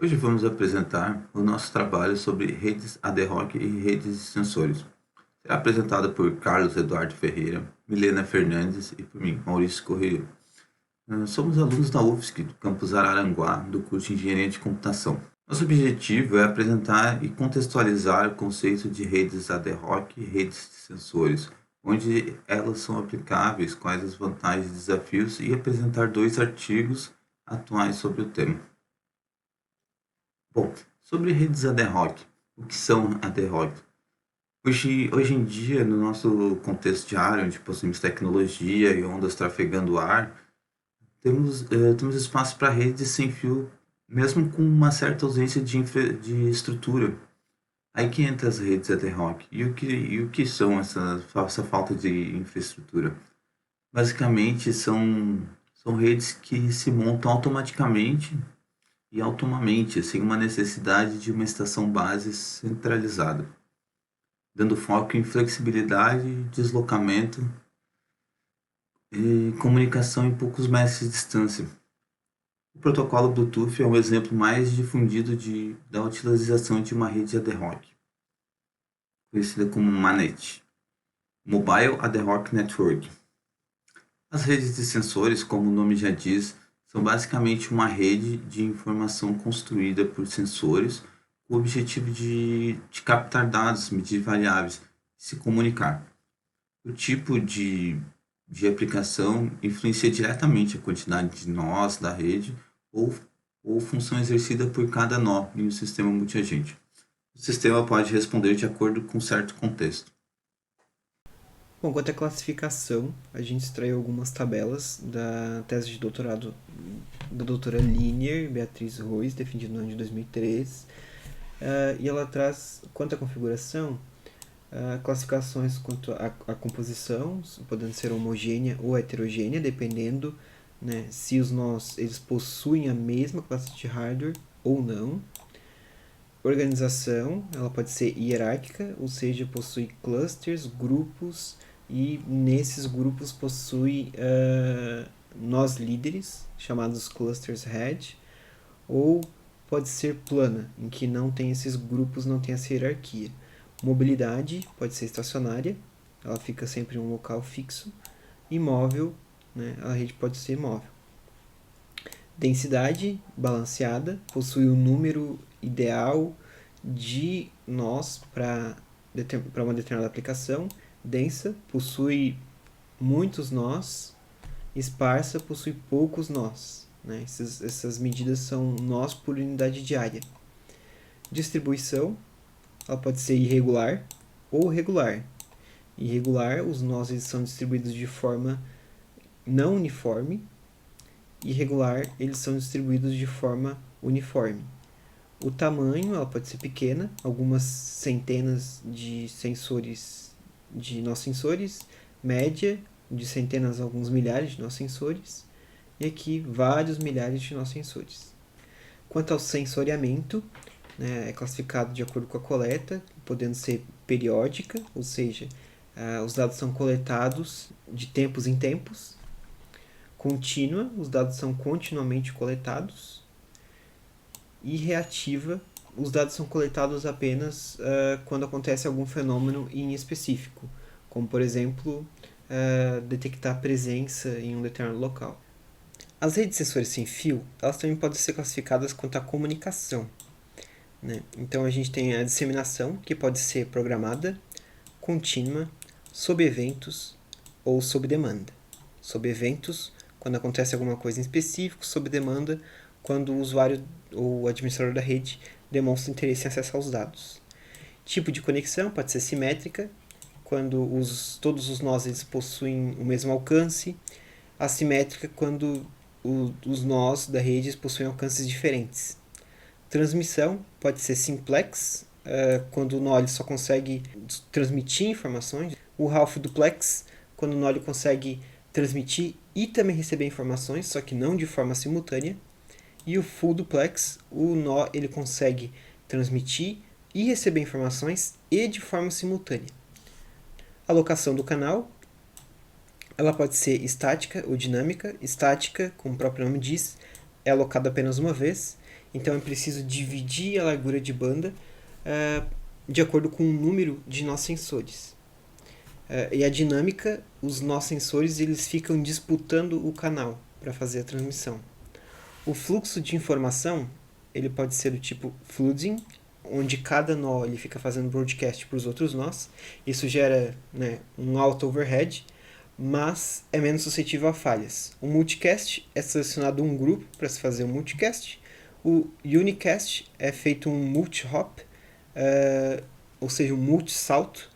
Hoje vamos apresentar o nosso trabalho sobre redes ad hoc e redes de sensores. Será apresentado por Carlos Eduardo Ferreira, Milena Fernandes e por mim, Maurício Correia. Somos alunos da UFSC, do campus Araranguá, do curso de Engenharia de Computação. Nosso objetivo é apresentar e contextualizar o conceito de redes ad hoc e redes de sensores, onde elas são aplicáveis, quais as vantagens e desafios, e apresentar dois artigos atuais sobre o tema. Bom, sobre redes ad hoc. O que são ad hoc? Hoje em dia, no nosso contexto diário, onde possuímos tecnologia e ondas trafegando o ar, temos espaço para redes sem fio, mesmo com uma certa ausência de estrutura. Aí que entra as redes ad hoc. E o que são essa falta de infraestrutura? Basicamente, são redes que se montam automaticamente e autonomamente, sem uma necessidade de uma estação base centralizada, dando foco em flexibilidade, deslocamento e comunicação em poucos metros de distância. O protocolo Bluetooth é um exemplo mais difundido da utilização de uma rede ad hoc, conhecida como MANET, Mobile Ad Hoc Network. As redes de sensores, como o nome já diz, são basicamente uma rede de informação construída por sensores com o objetivo de captar dados, medir variáveis e se comunicar. O tipo de aplicação influencia diretamente a quantidade de nós da rede ou, ou função exercida por cada nó em um sistema multiagente. O sistema pode responder de acordo com certo contexto. Bom, quanto à classificação, a gente extraiu algumas tabelas da tese de doutorado da doutora Linier Beatriz Ruiz, defendida no ano de 2003, e ela traz, quanto à configuração, classificações quanto à composição, podendo ser homogênea ou heterogênea, dependendo, né, se os nós eles possuem a mesma classe de hardware ou não. Organização, ela pode ser hierárquica, ou seja, possui clusters, grupos, e nesses grupos possui nós líderes, chamados clusters head, ou pode ser plana, em que não tem esses grupos, não tem essa hierarquia. Mobilidade pode ser estacionária, ela fica sempre em um local fixo. E móvel, né, a rede pode ser móvel. Densidade balanceada, possui o número ideal de nós para uma determinada aplicação. Densa, possui muitos nós. Esparsa, possui poucos nós. Né? Essas medidas são nós por unidade de área. Distribuição, ela pode ser irregular ou regular. Irregular, os nós eles são distribuídos de forma não uniforme. Irregular, eles são distribuídos de forma uniforme. O tamanho, ela pode ser pequena, algumas centenas de sensores, de nós sensores, média, de centenas a alguns milhares de nós sensores, e aqui vários milhares de nós sensores. Quanto ao sensoriamento, né, é classificado de acordo com a coleta, podendo ser periódica, ou seja, os dados são coletados de tempos em tempos. Contínua, os dados são continuamente coletados. E reativa, os dados são coletados apenas quando acontece algum fenômeno em específico, como por exemplo detectar presença em um determinado local. As redes de sensores sem fio, elas também podem ser classificadas quanto à comunicação. Né? Então a gente tem a disseminação, que pode ser programada, contínua, sob eventos ou sob demanda. Sob eventos, quando acontece alguma coisa em específico, sob demanda, quando o usuário ou o administrador da rede demonstra interesse em acessar os dados. Tipo de conexão pode ser simétrica, quando todos os nós eles possuem o mesmo alcance. Assimétrica, quando os nós da rede possuem alcances diferentes. Transmissão pode ser simplex, quando o nó ele só consegue transmitir informações. O half duplex, quando o nó ele consegue transmitir e também receber informações, só que não de forma simultânea. E o full duplex, o nó ele consegue transmitir e receber informações e de forma simultânea. A locação do canal, ela pode ser estática ou dinâmica. Estática, como o próprio nome diz, é alocado apenas uma vez, então é preciso dividir a largura de banda de acordo com o número de nós sensores. E a dinâmica, os nós sensores eles ficam disputando o canal para fazer a transmissão. O fluxo de informação ele pode ser do tipo flooding, onde cada nó ele fica fazendo broadcast para os outros nós. Isso gera, né, um alto overhead, mas é menos suscetível a falhas. O multicast é selecionado um grupo para se fazer um multicast. O unicast é feito um multi-hop, ou seja, um multi-salto,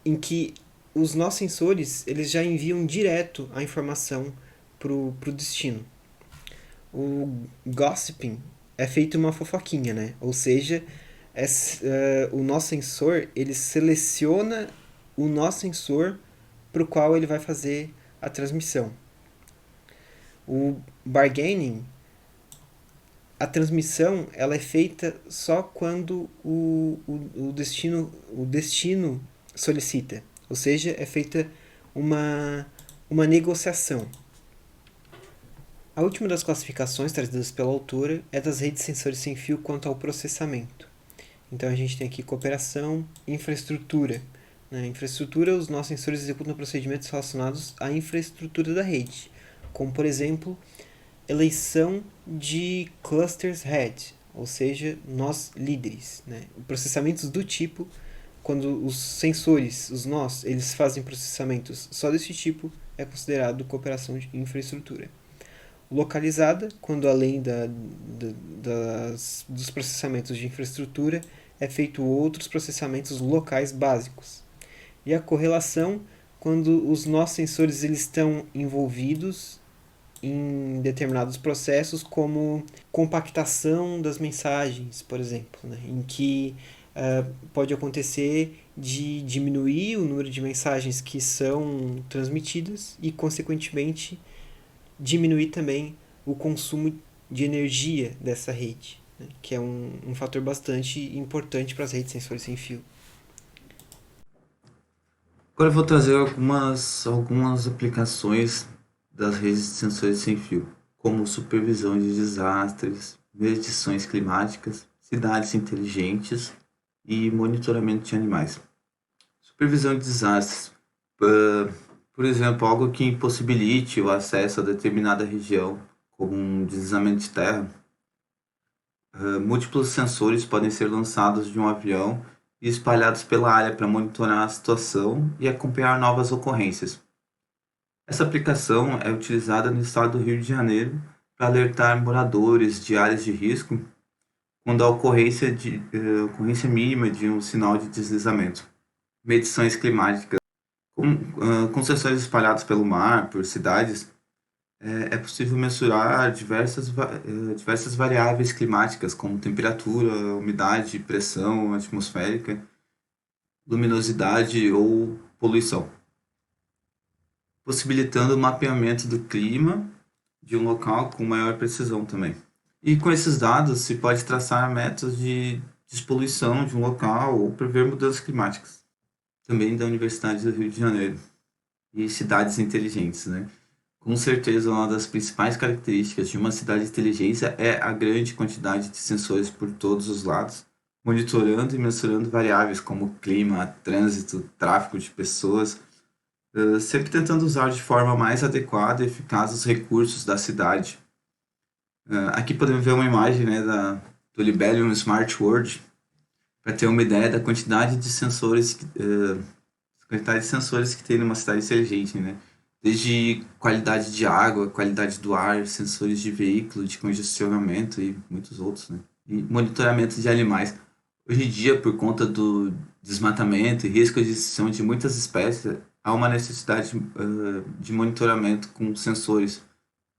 em que os nós sensores eles já enviam direto a informação para o destino. O gossiping é feito uma fofoquinha, né? Ou seja, o nó sensor ele seleciona o nó sensor para o qual ele vai fazer a transmissão. O bargaining, a transmissão ela é feita só quando o destino solicita. Ou seja, é feita uma negociação. A última das classificações trazidas pela autora é das redes sensores sem fio quanto ao processamento. Então a gente tem aqui cooperação e infraestrutura. Na infraestrutura, os nossos sensores executam procedimentos relacionados à infraestrutura da rede, como por exemplo, eleição de clusters head, ou seja, nós líderes. Né? Processamentos do tipo, quando os sensores, os nós, eles fazem processamentos só desse tipo, é considerado cooperação de infraestrutura. Localizada, quando além dos processamentos de infraestrutura, é feito outros processamentos locais básicos. E a correlação, quando os nossos sensores eles estão envolvidos em determinados processos, como compactação das mensagens, por exemplo, né? Em que pode acontecer de diminuir o número de mensagens que são transmitidas e, consequentemente, diminuir também o consumo de energia dessa rede, né? Que é um fator bastante importante para as redes sensores sem fio. Agora eu vou trazer algumas aplicações das redes de sensores sem fio, como supervisão de desastres, medições climáticas, cidades inteligentes e monitoramento de animais. Supervisão de desastres, por exemplo, algo que impossibilite o acesso a determinada região, como um deslizamento de terra. Múltiplos sensores podem ser lançados de um avião e espalhados pela área para monitorar a situação e acompanhar novas ocorrências. Essa aplicação é utilizada no estado do Rio de Janeiro para alertar moradores de áreas de risco quando há ocorrência mínima de um sinal de deslizamento. Medições climáticas. Com sensores espalhados pelo mar, por cidades, é possível mensurar diversas variáveis climáticas, como temperatura, umidade, pressão atmosférica, luminosidade ou poluição, possibilitando o mapeamento do clima de um local com maior precisão também. E com esses dados se pode traçar metas de despoluição de um local ou prever mudanças climáticas. Também da Universidade do Rio de Janeiro. E cidades inteligentes, né? Com certeza, uma das principais características de uma cidade inteligente é a grande quantidade de sensores por todos os lados, monitorando e mensurando variáveis como clima, trânsito, tráfego de pessoas, sempre tentando usar de forma mais adequada e eficaz os recursos da cidade. Aqui podemos ver uma imagem, né, do Libelium Smart World, para ter uma ideia da quantidade de sensores que tem numa cidade inteligente, né? Desde qualidade de água, qualidade do ar, sensores de veículo, de congestionamento e muitos outros, né? E monitoramento de animais. Hoje em dia, por conta do desmatamento e risco de extinção de muitas espécies, há uma necessidade de monitoramento com sensores,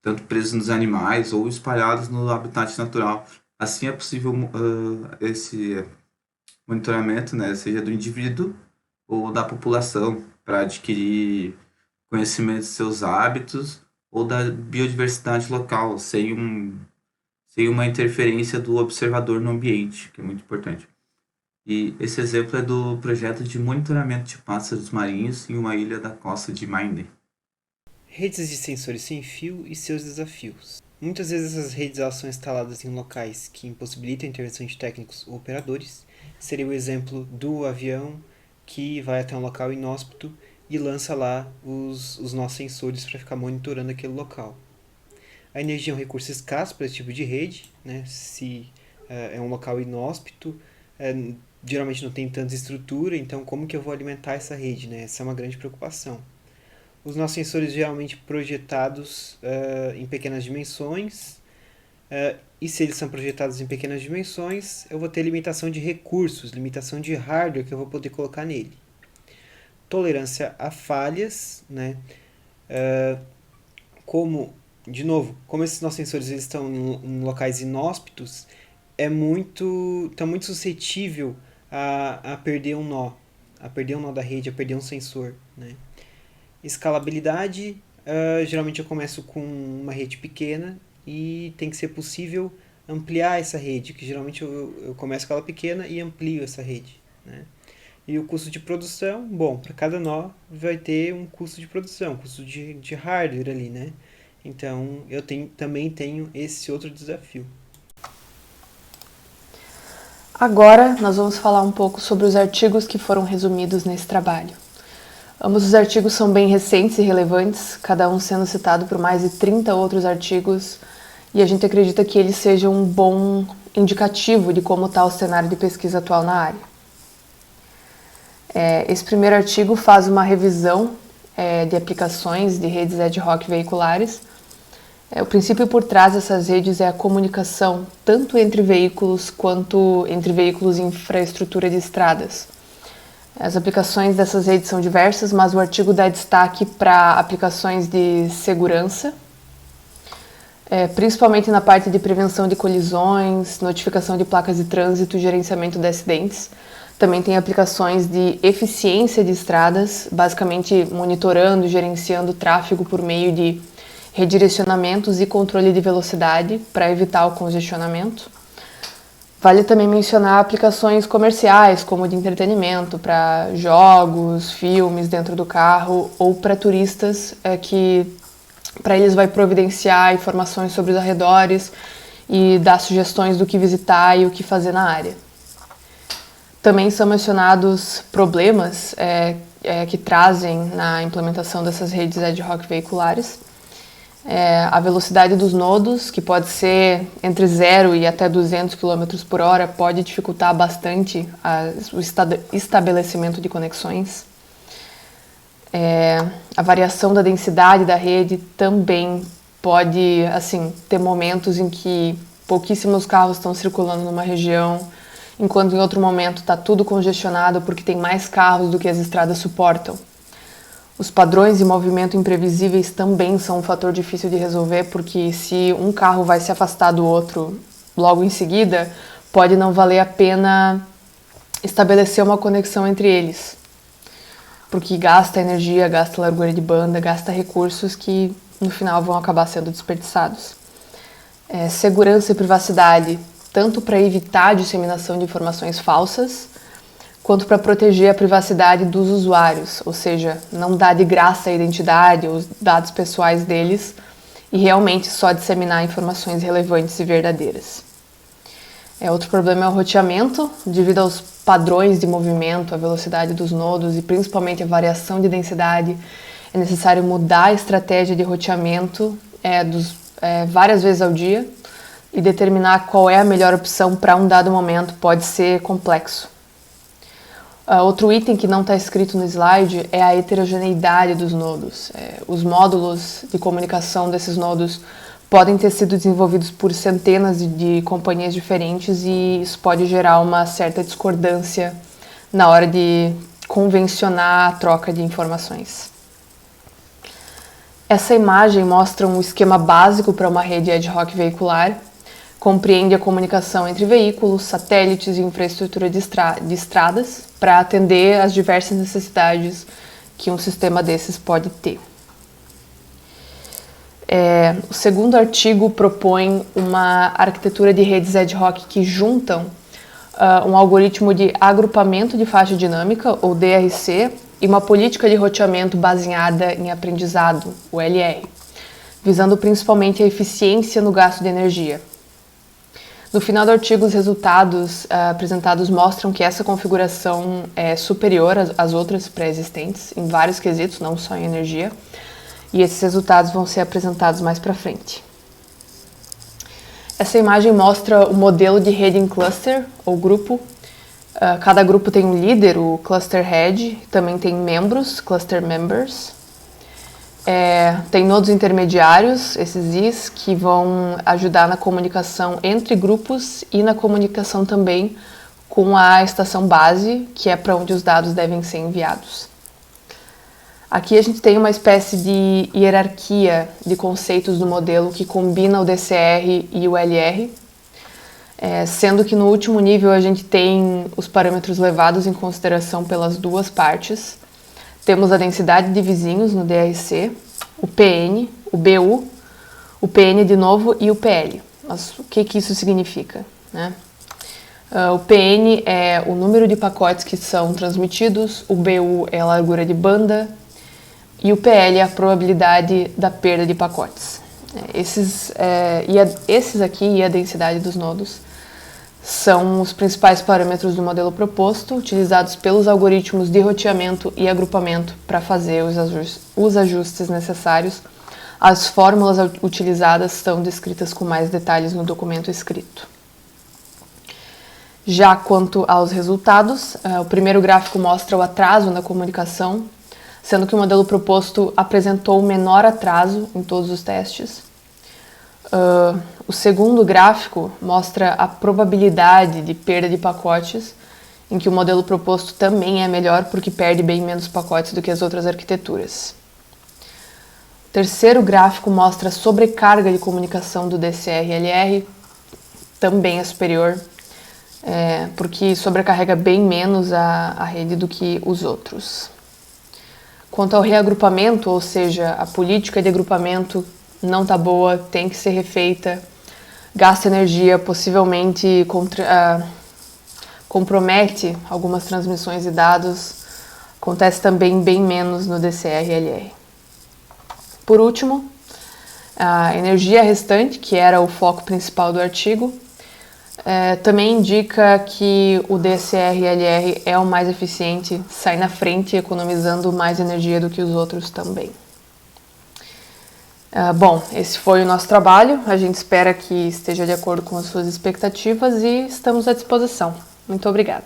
tanto presos nos animais ou espalhados no habitat natural. Assim é possível esse monitoramento, né, seja do indivíduo ou da população, para adquirir conhecimento de seus hábitos ou da biodiversidade local, sem uma interferência do observador no ambiente, que é muito importante. E esse exemplo é do projeto de monitoramento de pássaros marinhos em uma ilha da costa de Maine. Redes de sensores sem fio e seus desafios. Muitas vezes essas redes elas são instaladas em locais que impossibilitam a intervenção de técnicos ou operadores. Seria o exemplo do avião que vai até um local inóspito e lança lá os nossos sensores para ficar monitorando aquele local. A energia é um recurso escasso para esse tipo de rede, né? Se é um local inóspito, geralmente não tem tanta estrutura, então como que eu vou alimentar essa rede, né? Essa é uma grande preocupação. Os nossos sensores geralmente projetados em pequenas dimensões, e se eles são projetados em pequenas dimensões, eu vou ter limitação de recursos, limitação de hardware que eu vou poder colocar nele. Tolerância a falhas, né? Como esses nossos sensores eles estão em locais inóspitos, está muito suscetível a perder um nó da rede, a perder um sensor, né? Escalabilidade, geralmente eu começo com uma rede pequena e tem que ser possível ampliar essa rede, que geralmente eu começo com ela pequena e amplio essa rede, né? E o custo de produção, bom, para cada nó vai ter um custo de produção, custo de hardware ali, né? Então eu também tenho esse outro desafio. Agora nós vamos falar um pouco sobre os artigos que foram resumidos nesse trabalho. Ambos os artigos são bem recentes e relevantes, cada um sendo citado por mais de 30 outros artigos, e a gente acredita que eles sejam um bom indicativo de como está o cenário de pesquisa atual na área. Esse primeiro artigo faz uma revisão de aplicações de redes ad hoc veiculares. O princípio por trás dessas redes é a comunicação tanto entre veículos quanto entre veículos e infraestrutura de estradas. As aplicações dessas redes são diversas, mas o artigo dá destaque para aplicações de segurança, principalmente na parte de prevenção de colisões, notificação de placas de trânsito e gerenciamento de acidentes. Também tem aplicações de eficiência de estradas, basicamente monitorando e gerenciando o tráfego por meio de redirecionamentos e controle de velocidade para evitar o congestionamento. Vale também mencionar aplicações comerciais, como de entretenimento, para jogos, filmes dentro do carro, ou para turistas, que para eles vai providenciar informações sobre os arredores e dar sugestões do que visitar e o que fazer na área. Também são mencionados problemas que trazem na implementação dessas redes ad hoc veiculares. A velocidade dos nodos, que pode ser entre 0 e até 200 km por hora, pode dificultar bastante o estabelecimento de conexões. A variação da densidade da rede também pode ter momentos em que pouquíssimos carros estão circulando numa região, enquanto em outro momento está tudo congestionado porque tem mais carros do que as estradas suportam. Os padrões de movimento imprevisíveis também são um fator difícil de resolver, porque se um carro vai se afastar do outro logo em seguida, pode não valer a pena estabelecer uma conexão entre eles, porque gasta energia, gasta largura de banda, gasta recursos que no final vão acabar sendo desperdiçados. Segurança e privacidade, tanto para evitar a disseminação de informações falsas, quanto para proteger a privacidade dos usuários, ou seja, não dar de graça a identidade ou os dados pessoais deles e realmente só disseminar informações relevantes e verdadeiras. Outro problema é o roteamento, devido aos padrões de movimento, a velocidade dos nodos e principalmente a variação de densidade. É necessário mudar a estratégia de roteamento várias vezes ao dia e determinar qual é a melhor opção para um dado momento pode ser complexo. Outro item que não está escrito no slide é a heterogeneidade dos nodos. Os módulos de comunicação desses nodos podem ter sido desenvolvidos por centenas de companhias diferentes e isso pode gerar uma certa discordância na hora de convencionar a troca de informações. Essa imagem mostra um esquema básico para uma rede ad hoc veicular. Compreende a comunicação entre veículos, satélites e infraestrutura de estradas para atender às diversas necessidades que um sistema desses pode ter. O segundo artigo propõe uma arquitetura de redes ad hoc que juntam um algoritmo de agrupamento de faixa dinâmica, ou DRC, e uma política de roteamento baseada em aprendizado, o LR, visando principalmente a eficiência no gasto de energia. No final do artigo, os resultados apresentados mostram que essa configuração é superior às outras pré-existentes em vários quesitos, não só em energia, e esses resultados vão ser apresentados mais para frente. Essa imagem mostra o modelo de rede em cluster, ou grupo. Cada grupo tem um líder, o cluster head, também tem membros, cluster members. Tem nodos intermediários, esses Is, que vão ajudar na comunicação entre grupos e na comunicação também com a estação base, que é para onde os dados devem ser enviados. Aqui a gente tem uma espécie de hierarquia de conceitos do modelo que combina o DCR e o LR, sendo que no último nível a gente tem os parâmetros levados em consideração pelas duas partes. Temos a densidade de vizinhos no DRC, o PN, o BU, o PN de novo e o PL. Mas o que isso significa, né? O PN é o número de pacotes que são transmitidos, o BU é a largura de banda e o PL é a probabilidade da perda de pacotes. Esses aqui e a densidade dos nodos são os principais parâmetros do modelo proposto, utilizados pelos algoritmos de roteamento e agrupamento para fazer os ajustes necessários. As fórmulas utilizadas estão descritas com mais detalhes no documento escrito. Já quanto aos resultados, o primeiro gráfico mostra o atraso na comunicação, sendo que o modelo proposto apresentou o menor atraso em todos os testes. O segundo gráfico mostra a probabilidade de perda de pacotes, em que o modelo proposto também é melhor porque perde bem menos pacotes do que as outras arquiteturas. O terceiro gráfico mostra a sobrecarga de comunicação do DCR-LR, também é superior, porque sobrecarrega bem menos a rede do que os outros. Quanto ao reagrupamento, ou seja, a política de agrupamento não está boa, tem que ser refeita, gasta energia, possivelmente compromete algumas transmissões de dados, acontece também bem menos no DCR-LR. Por último, a energia restante, que era o foco principal do artigo, também indica que o DCR-LR é o mais eficiente, sai na frente economizando mais energia do que os outros também. Bom, esse foi o nosso trabalho, a gente espera que esteja de acordo com as suas expectativas e estamos à disposição. Muito obrigada.